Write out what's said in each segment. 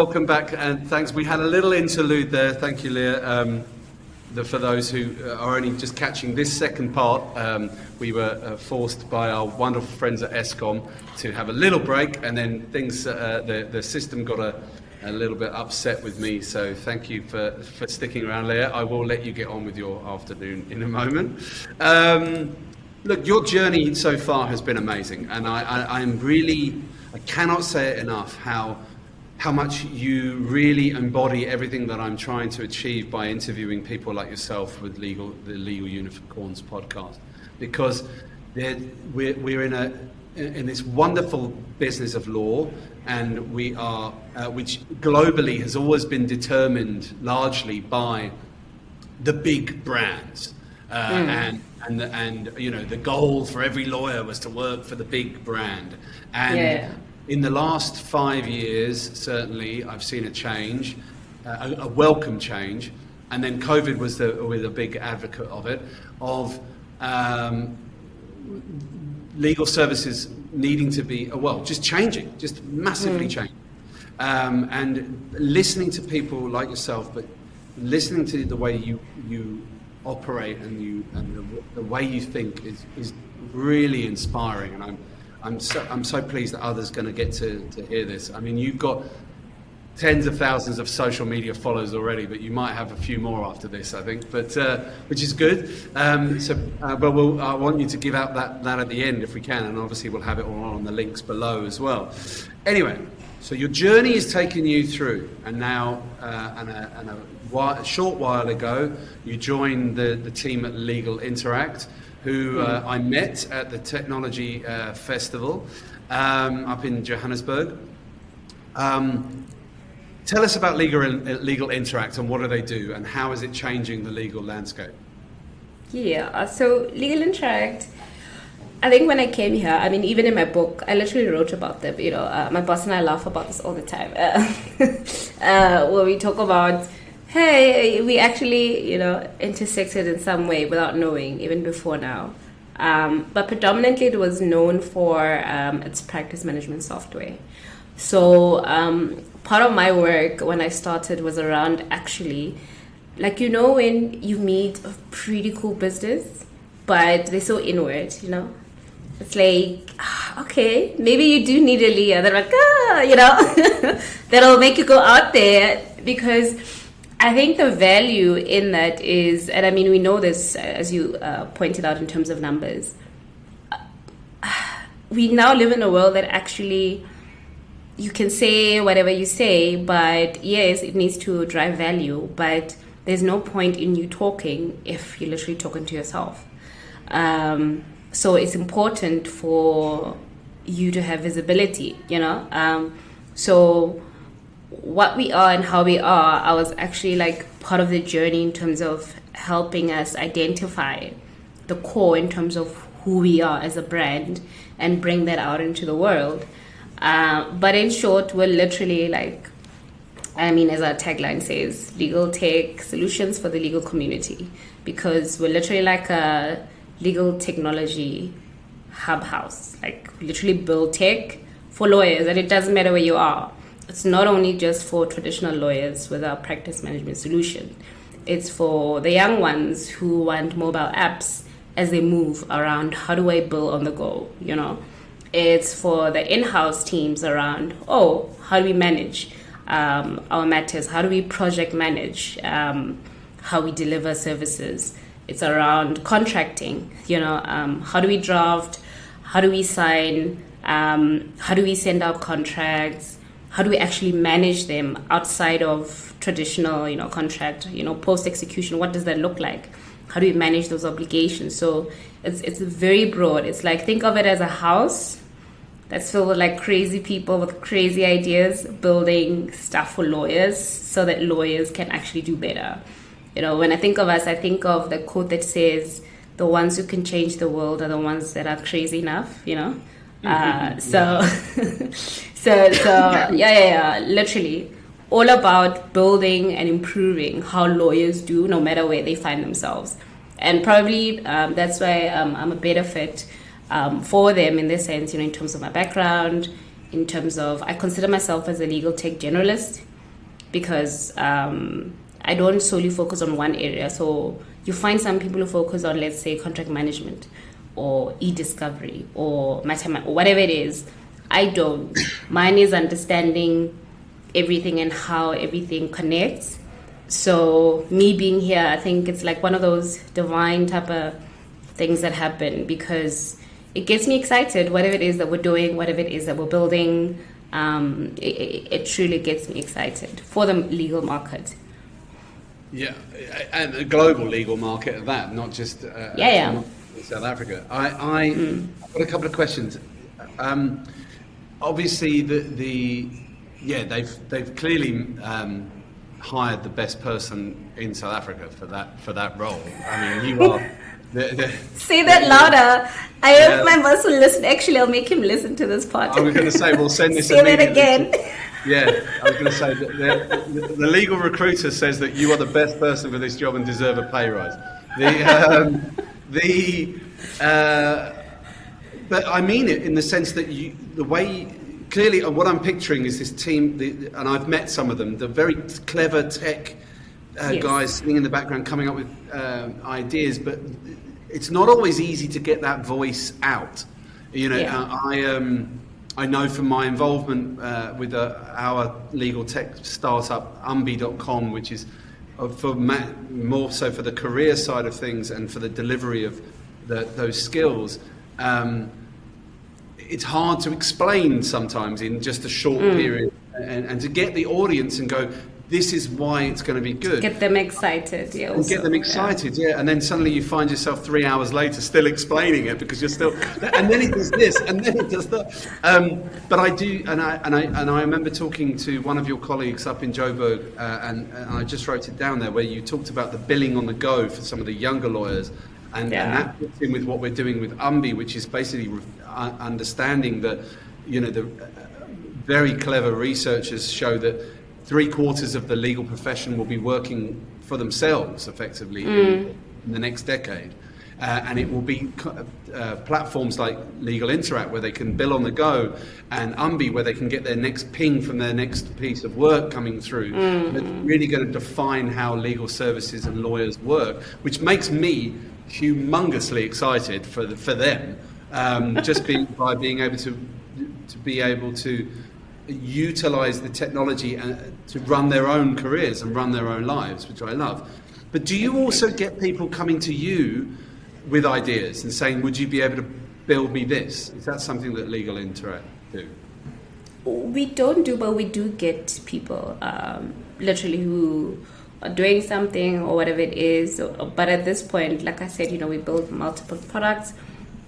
welcome back, and thanks. We had a little interlude there. Thank you, Leah. For those who are only just catching this second part, we were forced by our wonderful friends at ESCOM to have a little break, and then things, the system got a little bit upset with me. So thank you for sticking around, Leah. I will let you get on with your afternoon in a moment. Look, your journey so far has been amazing, and I cannot say it enough how much you really embody everything that I'm trying to achieve by interviewing people like yourself with the Legal Unicorns podcast, because we're in this wonderful business of law, and we are which globally has always been determined largely by the big brands, and you know, the goal for every lawyer was to work for the big brand. And in the last 5 years, certainly, I've seen a change, a welcome change, and then COVID was a big advocate of it, of legal services needing to be, just changing, just massively changing. And listening to people like yourself, but listening to the way you operate and the way you think is really inspiring, and I'm so pleased that others are going to get to hear this. I mean, you've got tens of thousands of social media followers already, but you might have a few more after this, I think, but which is good. I want you to give out that at the end if we can, and obviously we'll have it all on the links below as well. Anyway, so your journey is taking you through, and now, a short while ago, you joined the team at Legal Interact, who I met at the Technology Festival up in Johannesburg. Tell us about Legal Interact, and what do they do, and how is it changing the legal landscape? Yeah, so Legal Interact, I think when I came here, I mean, even in my book, I literally wrote about them. You know, my boss and I laugh about this all the time. Where we talk about, hey, we actually, you know, intersected in some way without knowing, even before now. But predominantly it was known for its practice management software. So part of my work when I started was around actually, like, you know, when you meet a pretty cool business, but they're so inward, you know? It's like, okay, maybe you do need a Leah. They're like, you know, that'll make you go out there, because I think the value in that is, and I mean, we know this, as you pointed out in terms of numbers, we now live in a world that actually, you can say whatever you say, but yes, it needs to drive value, but there's no point in you talking if you're literally talking to yourself. So it's important for you to have visibility, you know? So what we are and how we are, I was actually like part of the journey in terms of helping us identify the core in terms of who we are as a brand and bring that out into the world. But in short, we're literally like, I mean, as our tagline says, LegalTech solutions for the legal community, because we're literally like a legal technology hub house. Like, we literally build tech for lawyers, and it doesn't matter where you are. It's not only just for traditional lawyers with our practice management solution. It's for the young ones who want mobile apps as they move around. How do I build on the go, you know? It's for the in-house teams around, how do we manage our matters? How do we project manage how we deliver services? It's around contracting, you know, how do we draft? How do we sign? How do we send out contracts? How do we actually manage them outside of traditional, you know, contract, you know, post-execution? What does that look like? How do we manage those obligations? So it's very broad. It's like, think of it as a house that's filled with like crazy people with crazy ideas, building stuff for lawyers so that lawyers can actually do better. You know, when I think of us, I think of the quote that says, the ones who can change the world are the ones that are crazy enough, you know? So literally all about building and improving how lawyers do, no matter where they find themselves. And probably that's why I'm a better fit for them in this sense, you know, in terms of my background, in terms of, I consider myself as a legal tech generalist. because I don't solely focus on one area. So you find some people who focus on, let's say, contract management or e-discovery or mathematics or whatever it is. I don't. Mine is understanding everything and how everything connects. So me being here, I think it's like one of those divine type of things that happen, because it gets me excited, whatever it is that we're doing, whatever it is that we're building. It truly gets me excited for the legal market. Yeah, and a global legal market at that, not just in South Africa. I've got a couple of questions. Obviously, they've clearly hired the best person in South Africa for that role. I mean, you are. Say that louder. I hope my boss will listen. Actually, I'll make him listen to this part. I was going to say, we'll send this. Say that again. I was going to say that the legal recruiter says that you are the best person for this job and deserve a pay rise. But I mean it in the sense that clearly what I'm picturing is this team, and I've met some of them, the very clever tech guys sitting in the background coming up with ideas, but it's not always easy to get that voice out. You know, I know from my involvement with our legal tech startup, umbi.com, which is more so for the career side of things and for the delivery of those skills. It's hard to explain sometimes in just a short period, and to get the audience and go, this is why it's going to be good. Get them excited, And get them excited, and then suddenly you find yourself 3 hours later still explaining it because you're still, and then it does this, and then it does that. But I do, and I remember talking to one of your colleagues up in Joburg, and I just wrote it down there, where you talked about the billing on the go for some of the younger lawyers. And that fits in with what we're doing with Umbi, which is basically understanding that, you know, the very clever researchers show that 3/4 of the legal profession will be working for themselves effectively in the next decade. And it will be platforms like Legal Interact where they can bill on the go, and Umbi where they can get their next ping from their next piece of work coming through. That's really going to define how legal services and lawyers work, which makes me humongously excited for them, by being able to utilize the technology and to run their own careers and run their own lives, which I love. But do you also get people coming to you with ideas and saying, would you be able to build me this? Is that something that Legal Interact do? We don't do, but we do get people literally who are doing something or whatever it is. But at this point, like I said, we build multiple products,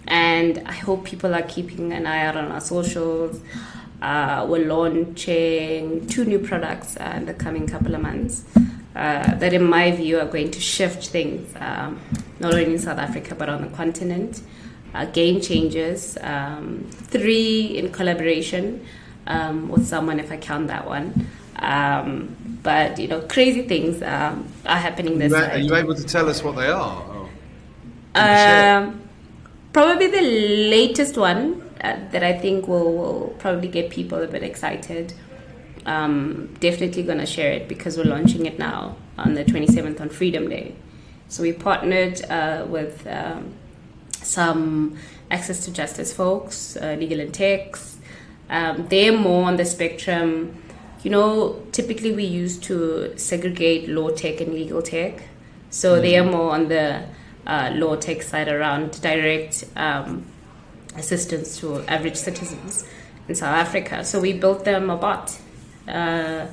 and I hope people are keeping an eye out on our socials. We're launching 2 new products in the coming couple of months that, in my view, are going to shift things, not only in South Africa but on the continent. Game changers, 3 in collaboration with someone, if I count that one. But crazy things are happening this side. Are you able to tell us what they are? Probably the latest one that I think will probably get people a bit excited. Definitely going to share it because we're launching it now on the 27th on Freedom Day. So we partnered with some access to justice folks, legal and techs. They're more on the spectrum. Typically we used to segregate law tech and legal tech. So they are more on the law tech side around direct assistance to average citizens in South Africa. So we built them a bot, a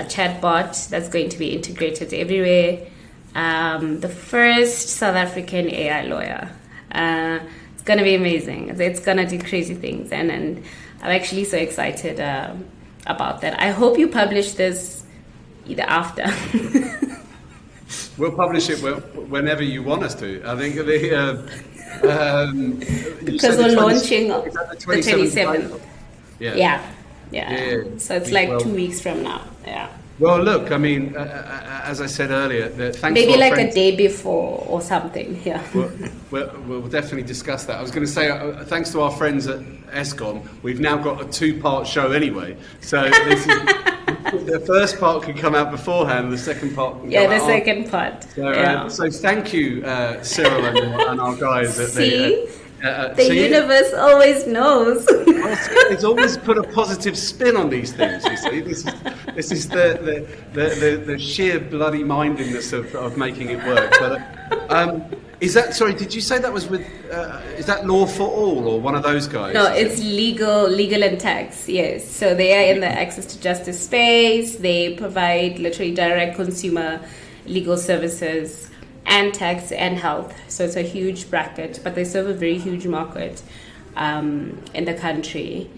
chat bot that's going to be integrated everywhere. The first South African AI lawyer. It's going to be amazing. It's going to do crazy things. And I'm actually so excited about that. I hope you publish this either after. We'll publish it whenever you want us to. I think because we're launching the 27th. Yeah. So it's like 2 weeks from now. Yeah. Well, look, I mean, as I said earlier, thanks. Maybe like a day before or something. Yeah. We'll definitely discuss that. I was going to say, thanks to our friends at ESCOM, we've now got a 2-part show anyway. So this is. The first part can come out beforehand, the second part can Yeah, come the out second part. So, Yeah. so thank you, Cyril and our guys. See? The See, universe always knows. well, see, it's always put a positive spin on these things. You see, this is the sheer bloody mindedness of making it work. But is that, sorry? Did you say that was with? Is that Law for All or one of those guys? No, it's legal and tax. Yes, so they are in the access to justice space. They provide literally direct consumer legal services and tax and health. So it's a huge bracket, but they serve a very huge market in the country.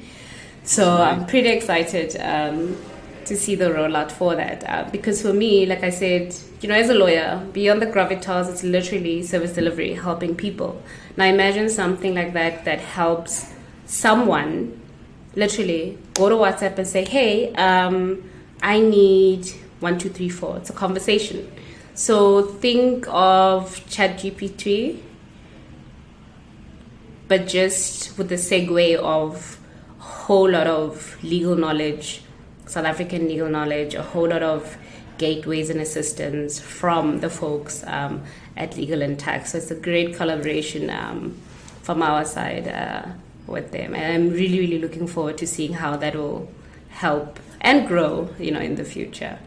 So I'm pretty excited to see the rollout for that. Because for me, like I said, as a lawyer, beyond the gravitas, it's literally service delivery, helping people. Now imagine something like that that helps someone literally go to WhatsApp and say, hey, I need 1, 2, 3, 4. It's a conversation. So think of ChatGPT, but just with the segue of a whole lot of legal knowledge, South African legal knowledge, a whole lot of gateways and assistance from the folks at Legal and Tax. So it's a great collaboration from our side with them. And I'm really, really looking forward to seeing how that will help and grow, in the future.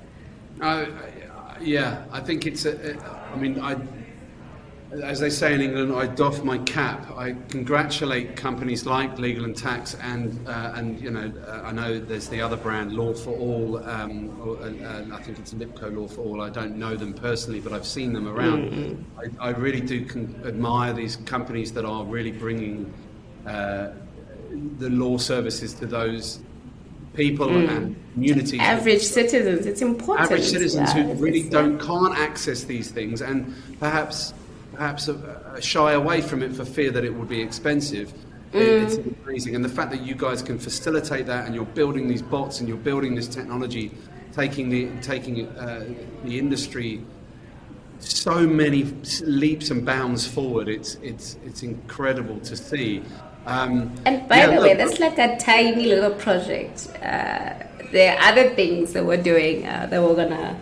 Yeah, I think it's. As they say in England, I doff my cap. I congratulate companies like Legal and Tax, and I know there's the other brand, Law for All. And I think it's Lipco Law for All. I don't know them personally, but I've seen them around. Mm-hmm. I really do admire these companies that are really bringing the law services to those people and communities. Average citizens, it's important. Average citizens who really can't access these things and perhaps shy away from it for fear that it would be expensive. It's amazing. And the fact that you guys can facilitate that, and you're building these bots and you're building this technology, taking the industry so many leaps and bounds forward, it's incredible to see. And by the way, that's like a tiny little project. There are other things that we're doing that we're gonna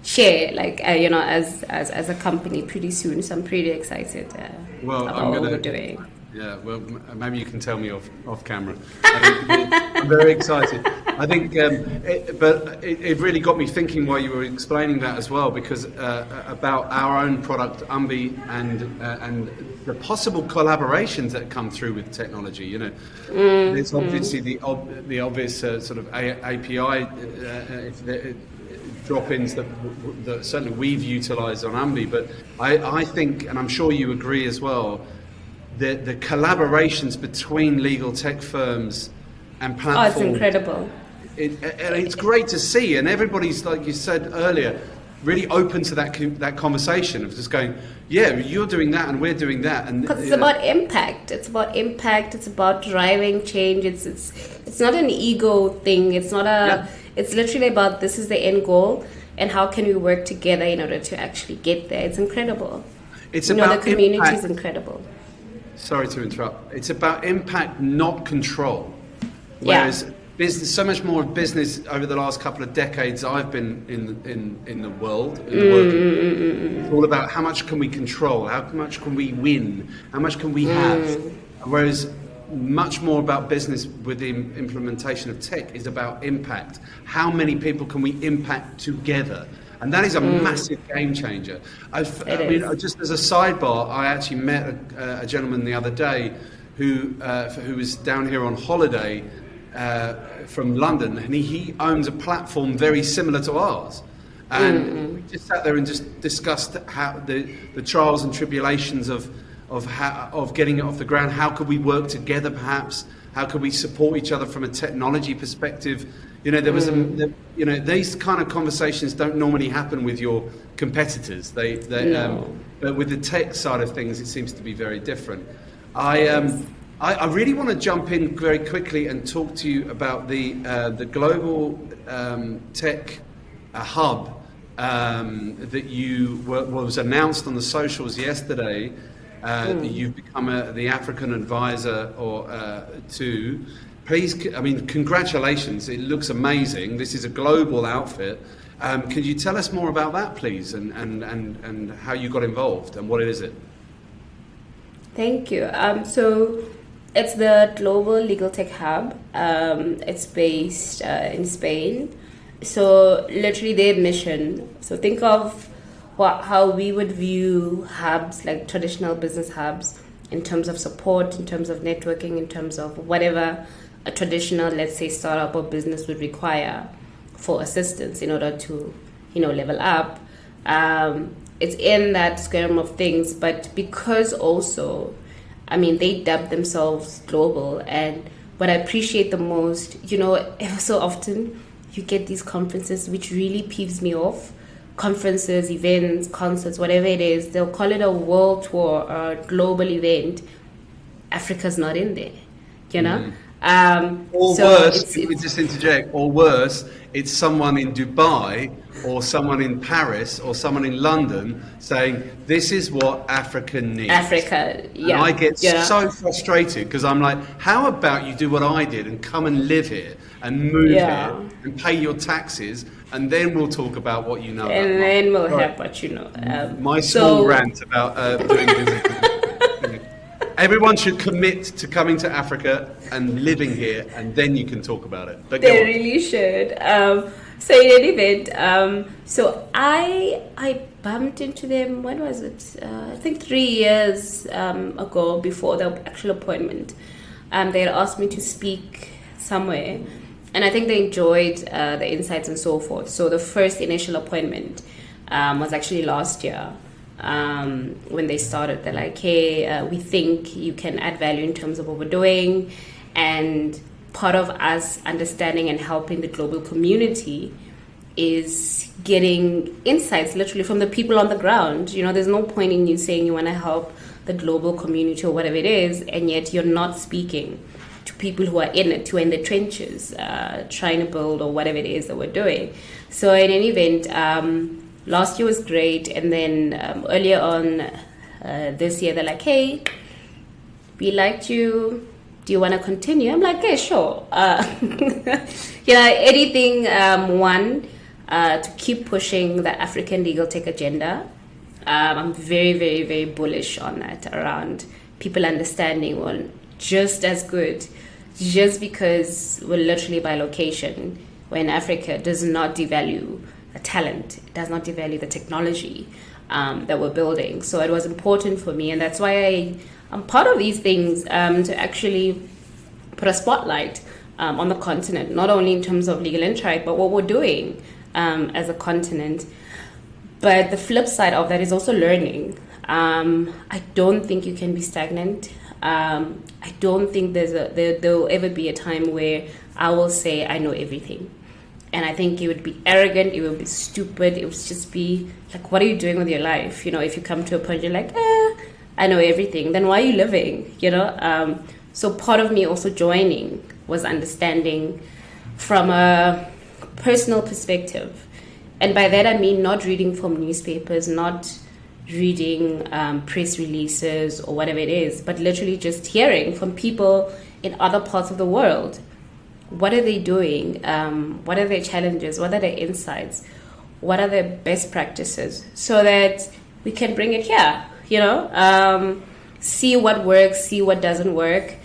share, as a company pretty soon. So I'm pretty excited about what we're doing. Yeah, well, maybe you can tell me off camera. I'm very excited. I think, but it really got me thinking while you were explaining that as well, because about our own product, Umbi, and the possible collaborations that come through with technology. There's obviously the obvious sort of API drop-ins that certainly we've utilised on Umbi, but I think, and I'm sure you agree as well, the collaborations between legal tech firms and platforms. Oh, it's incredible. It's great to see, and everybody's, like you said earlier, really open to that conversation of just going, yeah, you're doing that and we're doing that, and because it's about impact. It's about impact. It's about driving change. It's not an ego thing. It's not a. Yeah. It's literally about, this is the end goal, and how can we work together in order to actually get there. It's incredible. It's about the community impact. Is incredible. Sorry to interrupt. It's about impact, not control. Whereas business, so much more of business over the last couple of decades I've been in the world, it's all about how much can we control, how much can we win, how much can we have. Whereas much more about business with the implementation of tech is about impact. How many people can we impact together? And that is a massive game changer. Just as a sidebar, I actually met a gentleman the other day who was down here on holiday from London, and he owns a platform very similar to ours. And we just sat there and just discussed how the trials and tribulations of getting it off the ground. How could we work together, perhaps? How could we support each other from a technology perspective? There was these kind of conversations don't normally happen with your competitors. But with the tech side of things, it seems to be very different. I really want to jump in very quickly and talk to you about the global tech hub that was announced on the socials yesterday. That you've become the African advisor to. Please, I mean, congratulations. It looks amazing. This is a global outfit. Could you tell us more about that, please, and how you got involved and what is it? Thank you. So it's the Global LegalTech Hub. It's based in Spain. So literally their mission. So think of how we would view hubs, like traditional business hubs, in terms of support, in terms of networking, in terms of whatever a traditional, let's say, startup or business would require for assistance in order to, level up. It's in that spectrum of things, but because also, they dub themselves global. And what I appreciate the most, ever so often you get these conferences, which really peeves me off. Conferences, events, concerts, whatever it is, they'll call it a world tour or a global event. Africa's not in there, Or so worse, let me just interject, or worse, it's someone in Dubai or someone in Paris or someone in London saying, this is what Africa needs. Africa, yeah. And I get so frustrated because I'm like, how about you do what I did and come and live here and move here and pay your taxes, and then we'll talk about what you know about. And then we'll have what you know. My small rant about doing business. Everyone should commit to coming to Africa and living here, and then you can talk about it. But they really should. So in any event, so I bumped into them. When was it? I think 3 years ago, before the actual appointment. They had asked me to speak somewhere, and I think they enjoyed the insights and so forth. So the first initial appointment was actually last year. When they started, they're like, hey, we think you can add value in terms of what we're doing, and part of us understanding and helping the global community is getting insights literally from the people on the ground. There's no point in you saying you want to help the global community or whatever it is, and yet you're not speaking to people who are in it, who are in the trenches, trying to build or whatever it is that we're doing. So in any event, last year was great, and then earlier on this year, they're like, hey, we liked you. Do you want to continue? I'm like, yeah, sure. Anything, to keep pushing the African legal tech agenda. I'm very, very, very bullish on that, around people understanding, well, just as good, just because we're literally by location, when Africa does not devalue the talent, it does not devalue the technology that we're building. So it was important for me, and that's why I'm part of these things, to actually put a spotlight on the continent, not only in terms of legal interact, but what we're doing as a continent. But the flip side of that is also learning. I don't think you can be stagnant. I don't think there will ever be a time where I will say I know everything. And I think it would be arrogant, it would be stupid, it would just be like, what are you doing with your life? If you come to a point, you're like, I know everything, then why are you living? So part of me also joining was understanding from a personal perspective. And by that I mean not reading from newspapers, not reading press releases or whatever it is, but literally just hearing from people in other parts of the world. What are they doing? What are their challenges? What are their insights? What are their best practices? So that we can bring it here, see what works, see what doesn't work.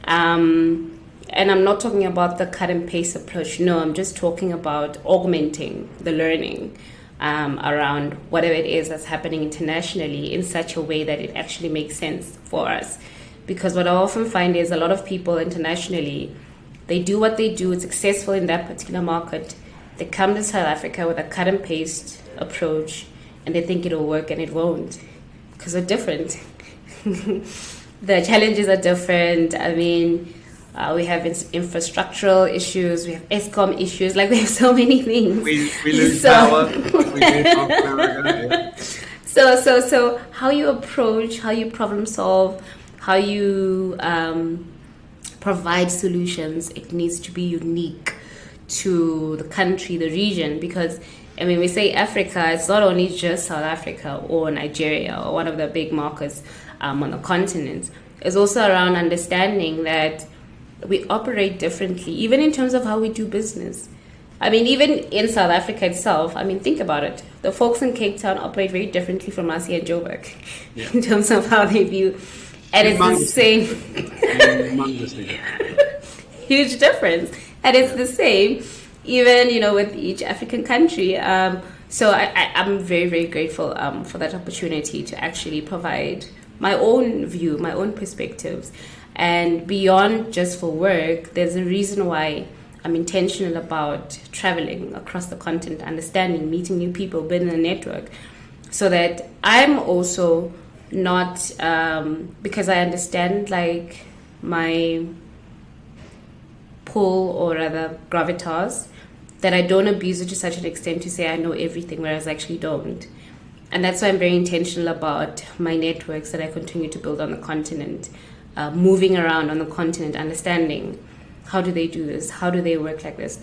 And I'm not talking about the cut and paste approach. No, I'm just talking about augmenting the learning around whatever it is that's happening internationally in such a way that it actually makes sense for us. Because what I often find is a lot of people internationally, they do what they do, it's successful in that particular market. They come to South Africa with a cut and paste approach, and they think it'll work, and it won't, because they're different. The challenges are different. We have infrastructural issues, we have ESCOM issues, we have so many things. We lose power. We So how you approach, how you problem solve, how you provide solutions, it needs to be unique to the country, the region, because we say Africa, it's not only just South Africa or Nigeria or one of the big markets on the continent. It's also around understanding that we operate differently, even in terms of how we do business. I mean, even in South Africa itself, I mean, think about it. The folks in Cape Town operate very differently from us here in Joburg in terms of how they view. And it's the same. Huge difference. And it's the same, even, with each African country. So I'm very, very grateful for that opportunity to actually provide my own view, my own perspectives. And beyond just for work, there's a reason why I'm intentional about traveling across the continent, understanding, meeting new people, building a network, so that I'm also not, because I understand like my pull, or rather gravitas, that I don't abuse it to such an extent to say I know everything, whereas I actually don't. And that's why I'm very intentional about my networks that I continue to build on the continent, moving around on the continent, understanding how do they do this, how do they work like this, so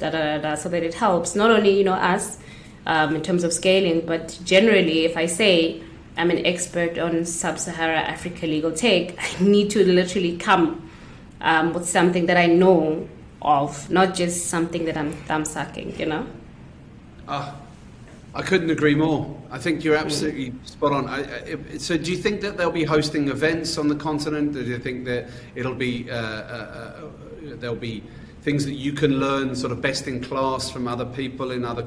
that it helps not only us in terms of scaling, but generally, if I say I'm an expert on sub-Saharan Africa legal tech, I need to literally come with something that I know of, not just something that I'm thumb sucking, I couldn't agree more. I think you're absolutely spot on. So do you think that they'll be hosting events on the continent? Do you think that it'll be there'll be things that you can learn sort of best in class from other people in other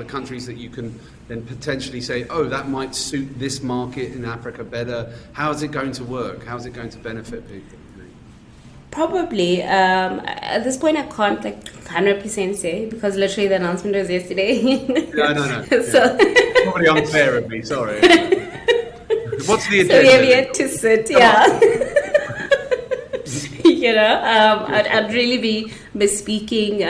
countries that you can then potentially say, oh, that might suit this market in Africa better? How is it going to work? How is it going to benefit people? Probably. At this point, I can't 100% say, because literally the announcement was yesterday. No. So probably unfair of me. Sorry. What's the agenda? So we have yet to sit. I'd really be misspeaking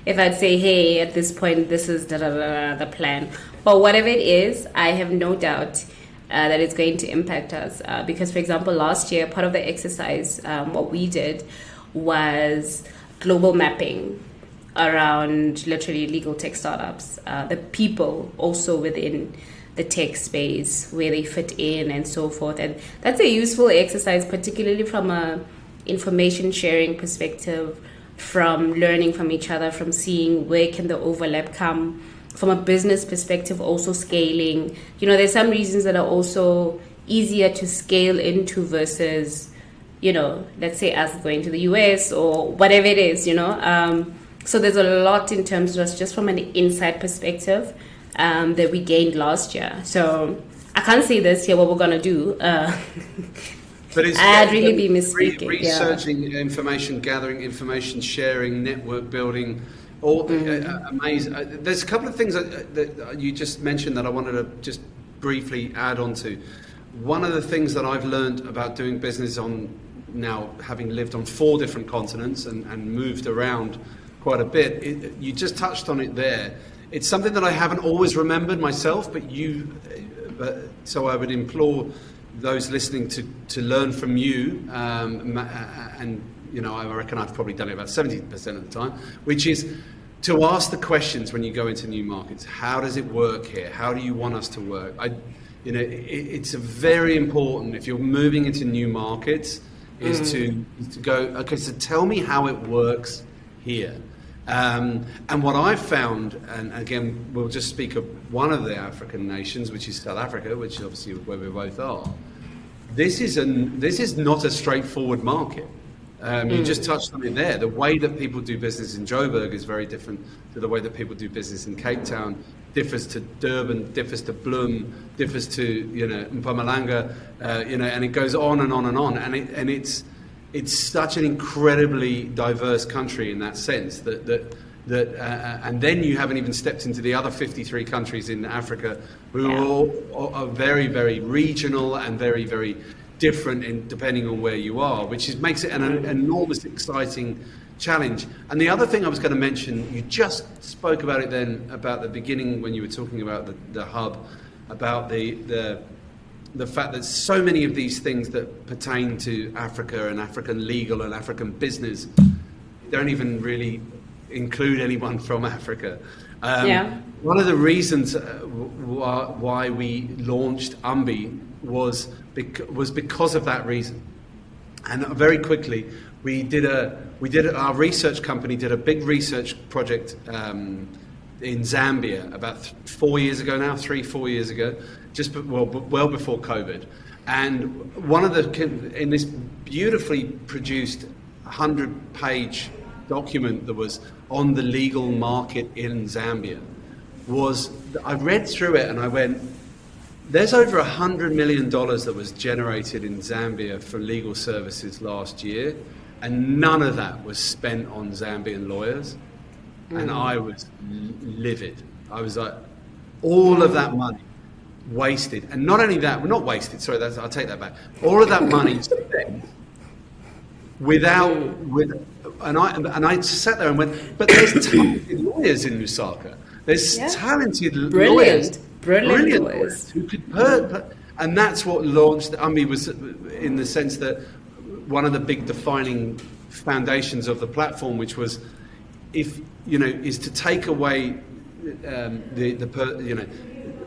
if I'd say, hey, at this point, this is the plan. But whatever it is, I have no doubt that it's going to impact us. Because, for example, last year, part of the exercise, what we did was global mapping around literally legal tech startups, the people also within the tech space, where they fit in and so forth. And that's a useful exercise, particularly from a information sharing perspective, from learning from each other, from seeing where can the overlap come. From a business perspective, also scaling. There's some reasons that are also easier to scale into versus, let's say us going to the US or whatever it is, So there's a lot in terms of just from an inside perspective that we gained last year. So I can't say this year what we're going to do. But it's I'd really be misspeaking. Researching information, gathering information, sharing, network building. All amazing. There's a couple of things that you just mentioned that I wanted to just briefly add on to. One of the things that I've learned about doing business on now, having lived on 4 different continents and moved around quite a bit, you just touched on it there. It's something that I haven't always remembered myself, so I would implore those listening to learn from you, and I reckon I've probably done it about 70% of the time, which is to ask the questions when you go into new markets. How does it work here? How do you want us to work? It's very important if you're moving into new markets is to go, okay, so tell me how it works here. And what I've found, and again, we'll just speak of one of the African nations, which is South Africa, which is obviously where we both are. This is not a straightforward market. You just touched on it there. The way that people do business in Joburg is very different to the way that people do business in Cape Town. Differs to Durban, differs to Bloem, differs to Mpumalanga, and it goes on and on and on. And it's such an incredibly diverse country in that sense that and then you haven't even stepped into the other 53 countries in Africa who are very, very regional and very, very different depending on where you are, which makes it an enormous, exciting challenge. And the other thing I was going to mention, you just spoke about it then, about the beginning when you were talking about the hub, about the fact that so many of these things that pertain to Africa and African legal and African business don't even really include anyone from Africa. One of the reasons why we launched UMBI was because of that reason. And very quickly, our research company did a big research project in Zambia about 4 years ago now, 4 years ago, well before COVID. And in this beautifully produced 100-page document that was on the legal market in Zambia, I read through it and I went, there's over $100 million that was generated in Zambia for legal services last year, and none of that was spent on Zambian lawyers. And I was livid. I was like, all of that money wasted. And not only that, well, not wasted, sorry, I'll take that back. All of that money spent and I sat there and went, but there's talented lawyers in Lusaka. There's talented lawyers. Brilliant lawyers who could and that's what launched UMBI, was in the sense that one of the big defining foundations of the platform, which was is to take away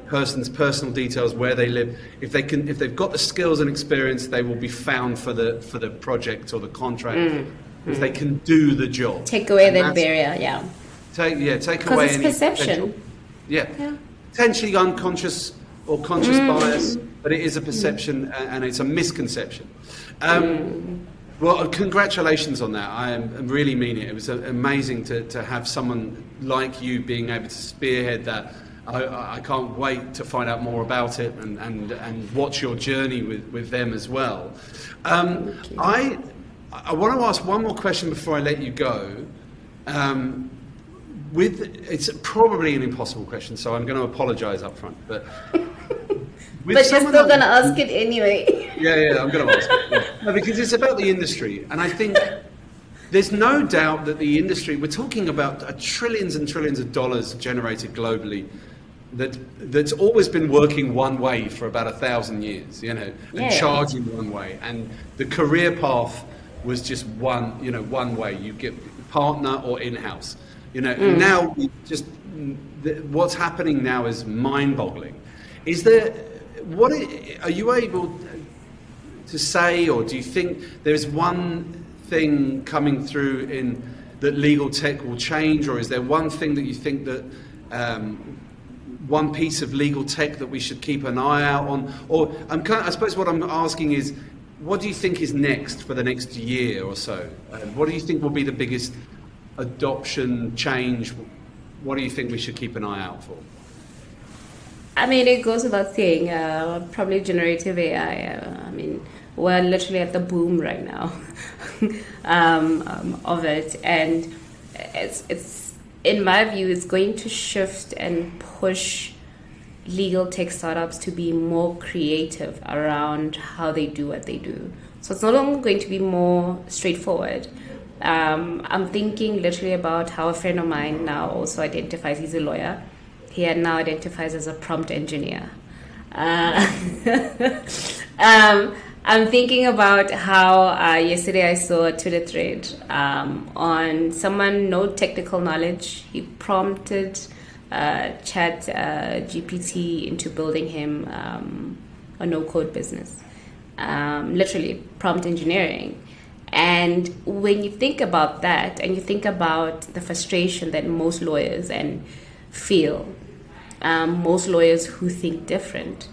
person's personal details, where they live. If they've got the skills and experience, they will be found for the project or the contract. If they can do the job, take away that barrier. Take away it's any perception. Potentially unconscious or conscious bias, but it is a perception and it's a misconception. Well, congratulations on that. I really mean it. It was amazing to have someone like you being able to spearhead that. I can't wait to find out more about it and watch your journey with them as well. I want to ask one more question before I let you go. It's probably an impossible question, so I'm going to apologise up front. But you're still going to ask it anyway. Yeah, I'm going to ask it. Yeah. No, because it's about the industry, and I think there's no doubt that the industry, we're talking about trillions and trillions of dollars generated globally, that's always been working one way for about 1,000 years, and charging one way, and the career path was just one way. You get partner or in-house, and now what's happening now is mind-boggling. Are you able to say, or do you think there's one thing coming through that legal tech will change, or is there one thing that you think that one piece of legal tech that we should keep an eye out on? Or I suppose what I'm asking is, what do you think is next for the next year or so? What do you think will be the biggest adoption change? What do you think we should keep an eye out for? I mean, it goes without saying, probably generative AI. We're literally at the boom right now of it. And it's in my view, it's going to shift and push legal tech startups to be more creative around how they do what they do. So it's no longer going to be more straightforward. I'm thinking literally about how a friend of mine now also identifies, he's a lawyer. He now identifies as a prompt engineer. I'm thinking about how yesterday I saw a Twitter thread on someone, no technical knowledge. He prompted Chat GPT into building him a no-code business. Literally, prompt engineering. And when you think about that, and you think about the frustration that most lawyers feel, most lawyers who think different,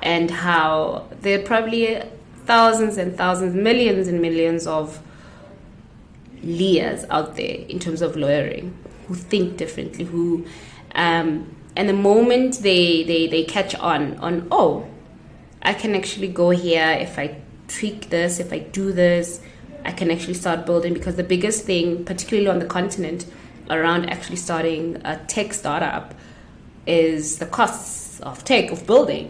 and how there are probably thousands and thousands, millions and millions of Leahs out there in terms of lawyering who think differently, who and the moment they catch on oh, I can actually go here, if I tweak this, if I do this, I can actually start building. Because the biggest thing, particularly on the continent, around actually starting a tech startup is the costs of tech, of building,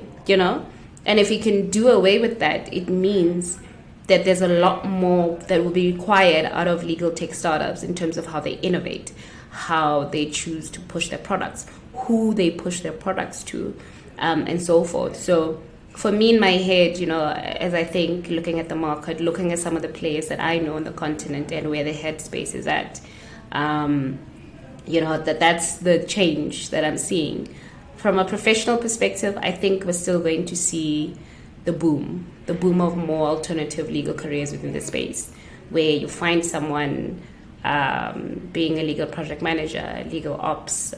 And if you can do away with that, it means that there's a lot more that will be required out of legal tech startups in terms of how they innovate, how they choose to push their products, who they push their products to, and so forth. So for me in my head, as I think, looking at the market, looking at some of the players that I know on the continent and where the headspace is at, that's the change that I'm seeing. From a professional perspective, I think we're still going to see the boom of more alternative legal careers within the space. where you find someone being a legal project manager, legal ops,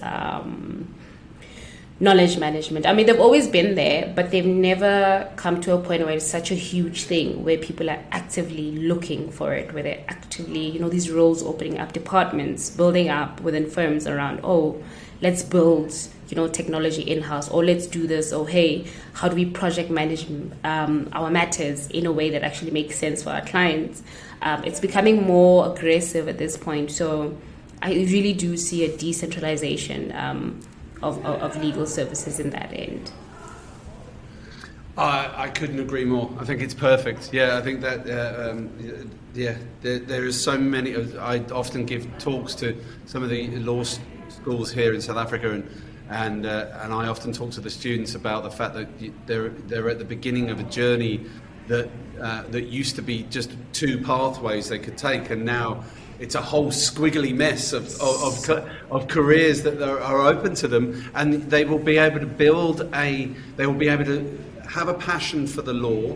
knowledge management. I mean, they've always been there, but they've never come to a point where it's such a huge thing where people are actively looking for it, where they're actively, you know, these roles opening up, departments building up within firms around, oh, let's build, you know, technology in-house, or let's do this, or hey, how do we project manage our matters in a way that actually makes sense for our clients? It's becoming more aggressive at this point. So I really do see a decentralization of legal services in that end. I couldn't agree more. I think it's perfect. Yeah, I think that, there is so many. I often give talks to some of the law schools here in South Africa, and I often talk to the students about the fact that they're at the beginning of a journey that used to be just two pathways they could take, and now it's a whole squiggly mess of careers that are open to them, and they will be able to have a passion for the law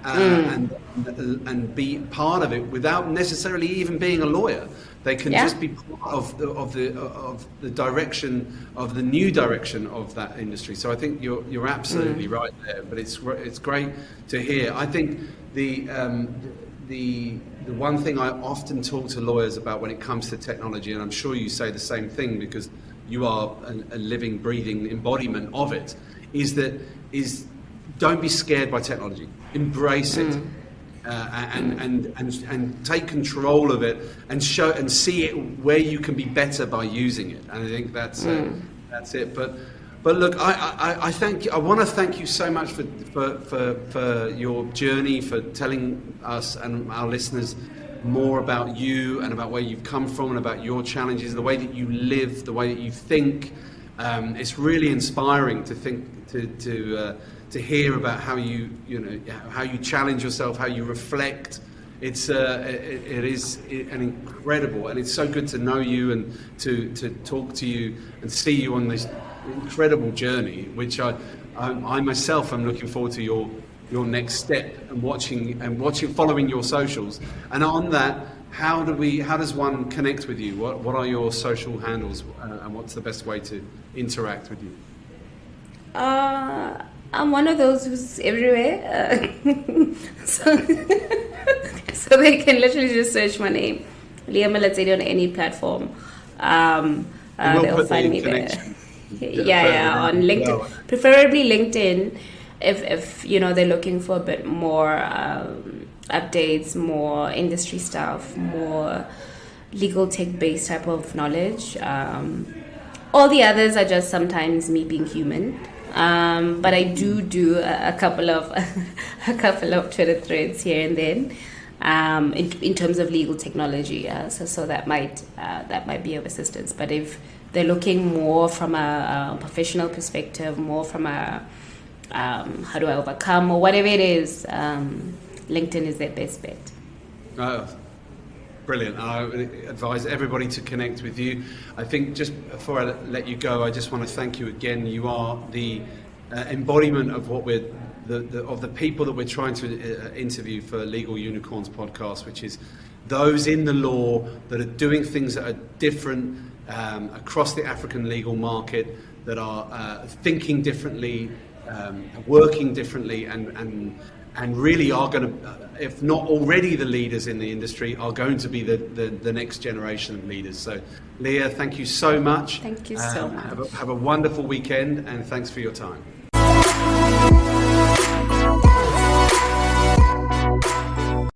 and be part of it without necessarily even being a lawyer. They can just be part of the direction of the new direction of that industry. So I think you're absolutely right there. But it's great to hear. I think the one thing I often talk to lawyers about when it comes to technology, and I'm sure you say the same thing because you are a living, breathing embodiment of it, is don't be scared by technology. Embrace it. And take control of it and see it where you can be better by using it. And I think that's it. But look, I want to thank you so much for your journey, for telling us and our listeners more about you and about where you've come from and about your challenges, the way that you live, the way that you think. It's really inspiring to think to hear about how how you challenge yourself, how you reflect. It is an incredible, and it's so good to know you and to talk to you and see you on this incredible journey, which I myself am looking forward to your next step and watching, following your socials. And on that, how does one connect with you? What are your social handles, and what's the best way to interact with you? I'm one of those who's everywhere, so they can literally just search my name, Leah Molatseli, on any platform. They'll find me there. On LinkedIn, preferably LinkedIn, if they're looking for a bit more updates, more industry stuff, more legal tech based type of knowledge. All the others are just sometimes me being human. But I do a couple of Twitter threads here and then in terms of legal technology. So that might be of assistance. But if they're looking more from a professional perspective, more from a how do I overcome or whatever it is, LinkedIn is their best bet. Brilliant. I advise everybody to connect with you. I think just before I let you go, I just want to thank you again. You are the embodiment of what of the people that we're trying to interview for Legal Unicorns podcast, which is those in the law that are doing things that are different across the African legal market, that are thinking differently, working differently, and really are going to, if not already the leaders in the industry, are going to be the next generation of leaders. So, Leah, thank you so much. Thank you so much. Have a wonderful weekend, and thanks for your time.